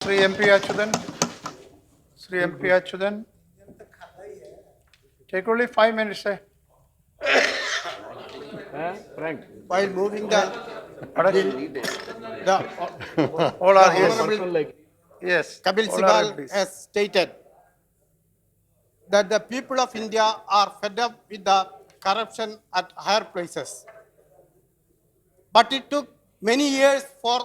Sri MP Achuthan. Sri MP Achuthan. Take only 5 minutes. While moving the All are Honorable here. Yes. Kapil all are Sibal please. has stated that the people of India are fed up with the corruption at higher places. But it took many years for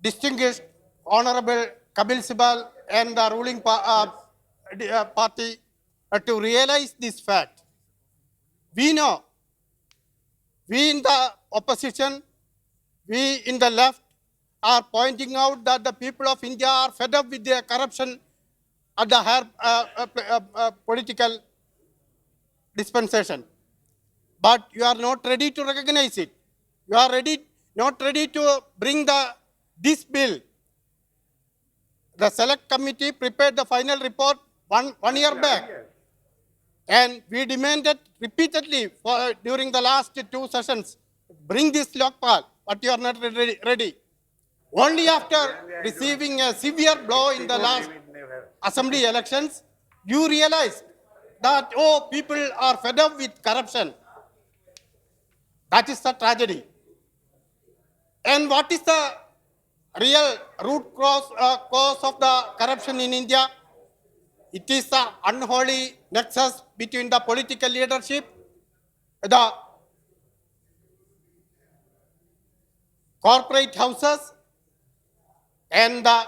distinguished Honorable Kapil Sibal and the ruling party to realize this fact. We know, we in the opposition, we in the left are pointing out that the people of India are fed up with their corruption at the higher political dispensation. But you are not ready to recognize it. You are not ready to bring this bill. The select committee prepared the final report one year back. And we demanded repeatedly during the last 2 sessions, bring this Lokpal, but you are not ready. Only after receiving a severe blow in the last assembly elections, you realize that, oh, people are fed up with corruption. That is the tragedy. And what is the real root cause of the corruption in India? It is the unholy nexus between the political leadership, the corporate houses, and the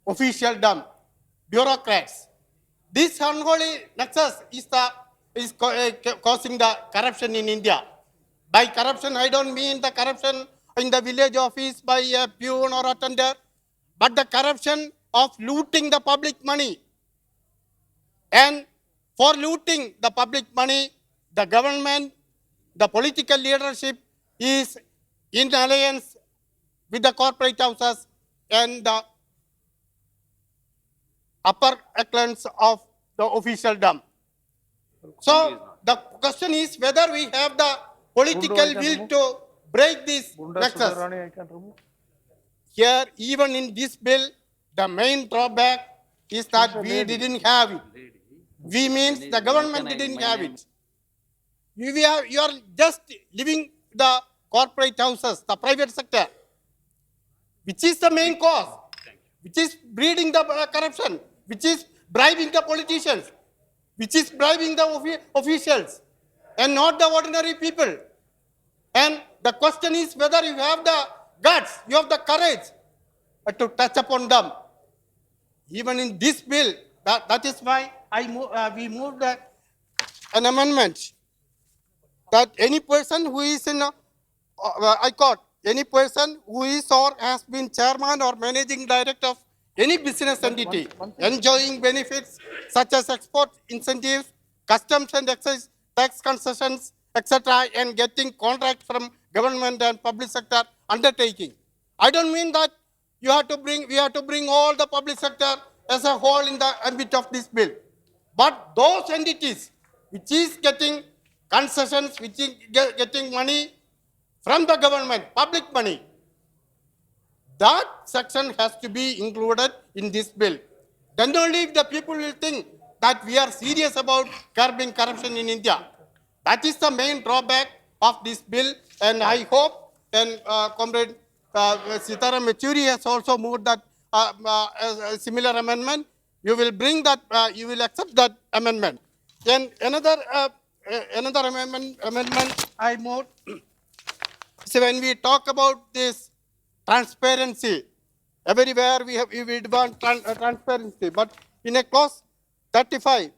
official dumb bureaucrats. This unholy nexus is causing the corruption in India. By corruption, I don't mean the corruption in the village office by a peon or a tender, but the corruption of looting the public money. And for looting the public money, the government, the political leadership is in alliance with the corporate houses and the upper echelons of the official dump. So the question is whether we have the political will to break this nexus. Here, even in this bill, the main drawback is that we didn't have it. We means the government didn't have it. You are just leaving the corporate houses, the private sector, which is the main cause, which is breeding the corruption, which is bribing the politicians, which is bribing the officials, and not the ordinary people. And the question is whether you have the guts, you have the courage to touch upon them. Even in this bill, that is why we moved an amendment that any person who is in, any person who is or has been chairman or managing director of any business entity enjoying benefits such as export incentives, customs and excise tax concessions, etc., and getting contract from government and public sector undertaking. I don't mean that we have to bring all the public sector as a whole in the ambit of this bill. But those entities which is getting concessions, which is getting money from the government, public money, that section has to be included in this bill. Then only the people will think that we are serious about curbing corruption in India. That is the main drawback of this bill, and I hope, and Comrade Sitaram Yechuri has also moved that a similar amendment. You will bring that, you will accept that amendment. Then another amendment I moved. So when we talk about this transparency, everywhere we want transparency, but in a clause 35,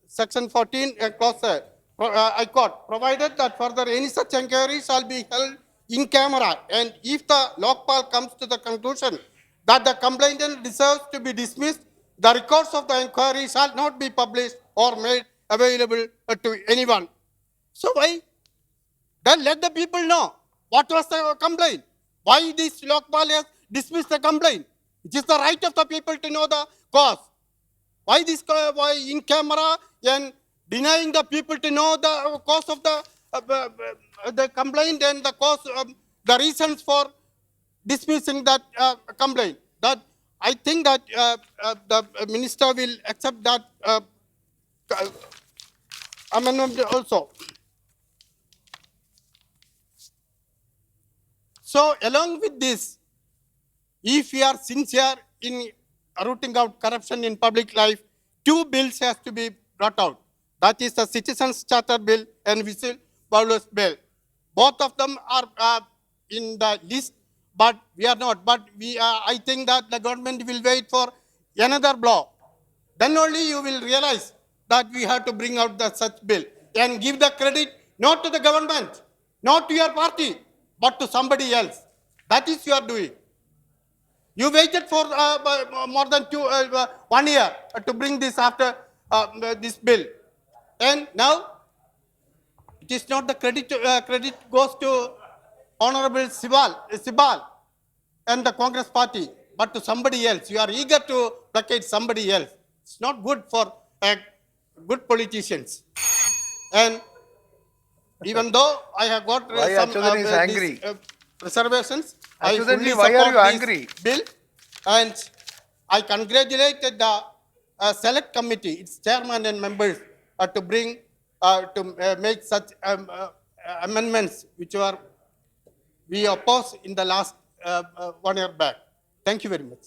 section 14, clause I quote, provided that further any such inquiry shall be held in camera, and if the Lokpal comes to the conclusion that the complainant deserves to be dismissed, the records of the inquiry shall not be published or made available to anyone. So why? Then let the people know what was the complaint. Why this Lokpal has dismissed the complaint? It is the right of the people to know the cause. Why in camera and denying the people to know the cause of the complaint and the cause, the reasons for dismissing that complaint. That I think that the minister will accept that amendment also. So along with this, if we are sincere in rooting out corruption in public life, two bills has to be brought out. That is the Citizens Charter Bill and Whistleblowers Bill. Both of them are in the list, but we are not. But I think that the government will wait for another blow. Then only you will realize that we have to bring out the such bill and give the credit not to the government, not to your party, but to somebody else. That is you are doing. You waited for more than 1 year to bring this after this bill. And now, it is not the credit, credit goes to Honorable Sibal and the Congress party, but to somebody else. You are eager to placate somebody else. It's not good for good politicians. And even though I have got Why some Achuthan is angry? reservations, I Achuthan ji, fully why are support you this angry? bill, and I congratulated the select committee, its chairman and members, to bring to make such amendments which we opposed in the last 1 year back. Thank you very much.